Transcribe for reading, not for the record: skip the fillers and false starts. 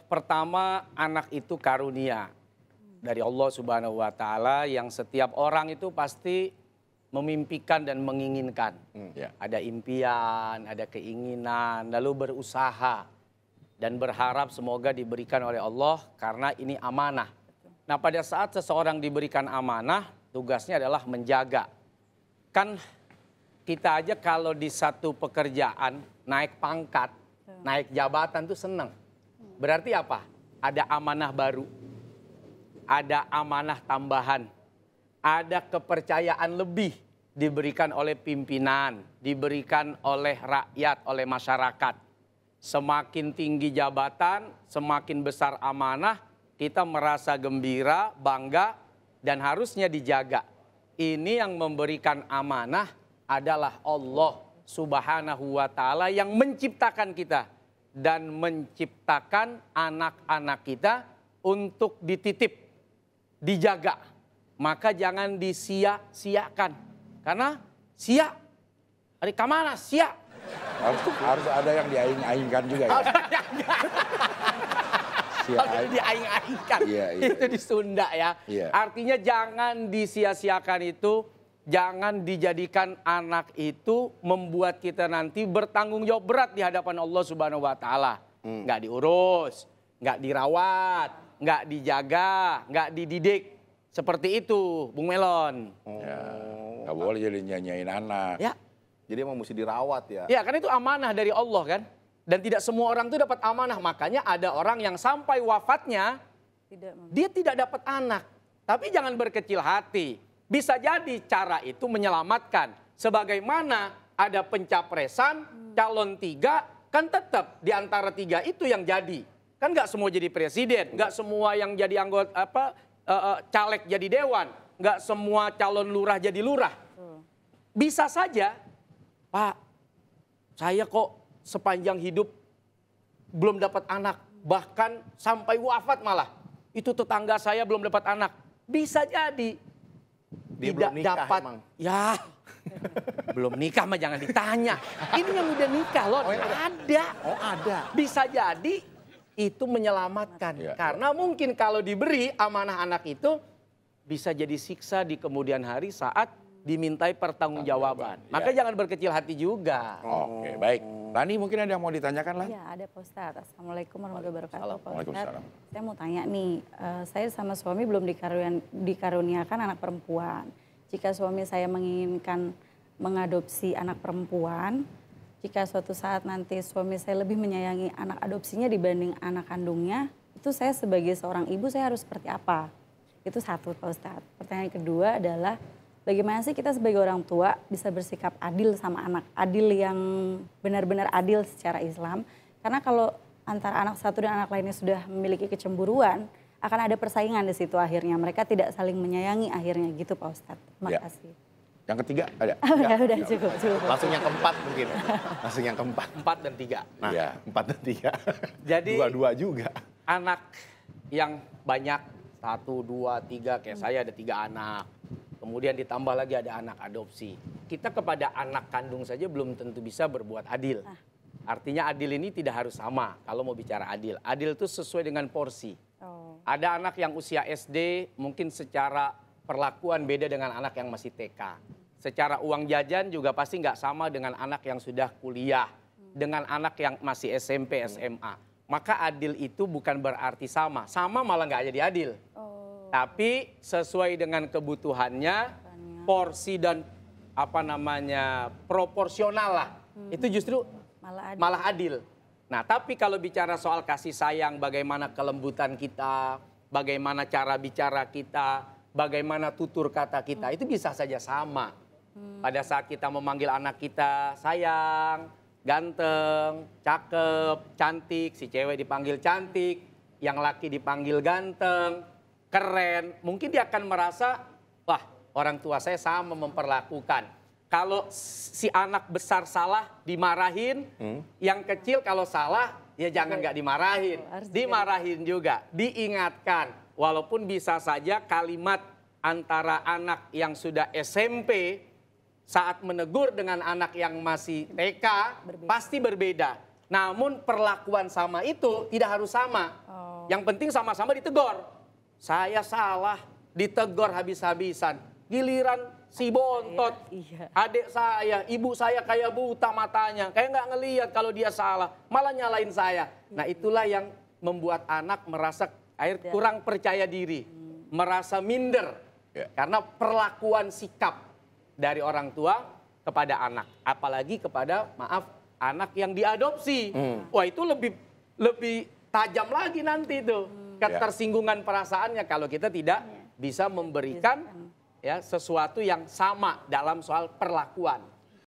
Pertama, anak itu karunia dari Allah Subhanahu wa Ta'ala yang setiap orang itu pasti memimpikan dan menginginkan. Ada impian, ada keinginan, lalu berusaha dan berharap semoga diberikan oleh Allah karena ini amanah. Nah, pada saat seseorang diberikan amanah, tugasnya adalah menjaga. Kan kita aja kalau di satu pekerjaan naik pangkat, naik jabatan tuh senang. Berarti apa? Ada amanah baru, ada amanah tambahan, ada kepercayaan lebih diberikan oleh pimpinan, diberikan oleh rakyat, oleh masyarakat. Semakin tinggi jabatan, semakin besar amanah, kita merasa gembira, bangga, dan harusnya dijaga. Ini yang memberikan amanah adalah Allah Subhanahu wa Ta'ala yang menciptakan kita dan menciptakan anak-anak kita untuk dititip, dijaga. Maka jangan disia-siakan. Karena sia, hari kemana sia? Harus ada yang diaing-aingkan juga ya. Harus diaing-aingkan. Itu di Sunda ya. Artinya jangan disia-siakan itu, jangan dijadikan anak itu membuat kita nanti bertanggung jawab berat di hadapan Allah Subhanahu wa Ta'ala. Nggak diurus, nggak dirawat, nggak dijaga, nggak dididik. Seperti itu, Bung Melon. Nggak boleh jadi nyanyain anak. Ya. Jadi emang mesti dirawat ya. Ya, kan itu amanah dari Allah kan. Dan tidak semua orang itu dapat amanah. Makanya ada orang yang sampai wafatnya, dia tidak dapat anak. Tapi jangan berkecil hati. Bisa jadi cara itu menyelamatkan. Sebagaimana ada pencapresan, calon 3, kan tetap di antara 3 itu yang jadi. Kan nggak semua jadi presiden, nggak semua yang jadi anggota caleg jadi dewan, nggak semua calon lurah jadi lurah. Bisa saja, Pak, saya kok sepanjang hidup belum dapat anak, bahkan sampai wafat malah. Itu tetangga saya belum dapat anak. Bisa jadi. Dia tidak belum nikah dapat. emang. Ya, belum nikah mah jangan ditanya. Ini yang udah nikah loh, ada. Oh ada. Bisa jadi itu menyelamatkan. Karena mungkin kalau diberi amanah anak itu bisa jadi siksa di kemudian hari saat dimintai pertanggungjawaban. Maka jangan berkecil hati juga. Oke, baik. Rani mungkin ada yang mau ditanyakan lah? Iya, ada Pak Ustadz. Assalamualaikum warahmatullahi wabarakatuh. Pak Ustadz, Waalaikumsalam. saya mau tanya nih, saya sama suami belum dikaruniakan anak perempuan. Jika suami saya menginginkan mengadopsi anak perempuan, jika suatu saat nanti suami saya lebih menyayangi anak adopsinya dibanding anak kandungnya, itu saya sebagai seorang ibu saya harus seperti apa? Itu satu Pak Ustadz. Pertanyaan kedua adalah, bagaimana sih kita sebagai orang tua bisa bersikap adil sama anak? Adil yang benar-benar adil secara Islam. Karena kalau antara anak satu dan anak lainnya sudah memiliki kecemburuan, akan ada persaingan di situ akhirnya. Mereka tidak saling menyayangi akhirnya gitu Pak Ustadz. Terima kasih. Yang ketiga ada? Udah cukup. Langsung yang keempat mungkin. Langsung yang keempat. 4 dan 3. Nah, 4 dan 3. Jadi dua juga. anak yang banyak, 1, 2, 3, kayak saya ada 3 anak. Kemudian ditambah lagi ada anak adopsi. Kita kepada anak kandung saja belum tentu bisa berbuat adil. Artinya adil ini tidak harus sama kalau mau bicara adil. Adil itu sesuai dengan porsi. Ada anak yang usia SD mungkin secara perlakuan beda dengan anak yang masih TK. Secara uang jajan juga pasti nggak sama dengan anak yang sudah kuliah. Dengan anak yang masih SMP, SMA. Maka adil itu bukan berarti sama. Sama malah nggak jadi adil. Tapi sesuai dengan kebutuhannya, porsi dan proporsional lah. Itu justru malah adil. Nah, tapi kalau bicara soal kasih sayang, bagaimana kelembutan kita, bagaimana cara bicara kita, bagaimana tutur kata kita, itu bisa saja sama. Pada saat kita memanggil anak kita sayang, ganteng, cakep, cantik, si cewek dipanggil cantik, yang laki dipanggil ganteng, keren, mungkin dia akan merasa, wah orang tua saya sama memperlakukan. Kalau si anak besar salah dimarahin, yang kecil kalau salah ya jangan nggak dimarahin. Dimarahin juga, diingatkan. Walaupun bisa saja kalimat antara anak yang sudah SMP saat menegur dengan anak yang masih TK pasti berbeda. Namun perlakuan sama itu tidak harus sama. Yang penting sama-sama ditegur. Saya salah, ditegur habis-habisan. Giliran si bontot, adik saya, ibu saya kayak buta matanya. Kayak nggak ngelihat kalau dia salah, malah nyalain saya. Nah itulah yang membuat anak merasa kurang percaya diri. Merasa minder. Karena perlakuan sikap dari orang tua kepada anak. Apalagi kepada, maaf, anak yang diadopsi. Wah itu lebih tajam lagi nanti itu ketersinggungan perasaannya kalau kita tidak bisa memberikan sesuatu yang sama dalam soal perlakuan.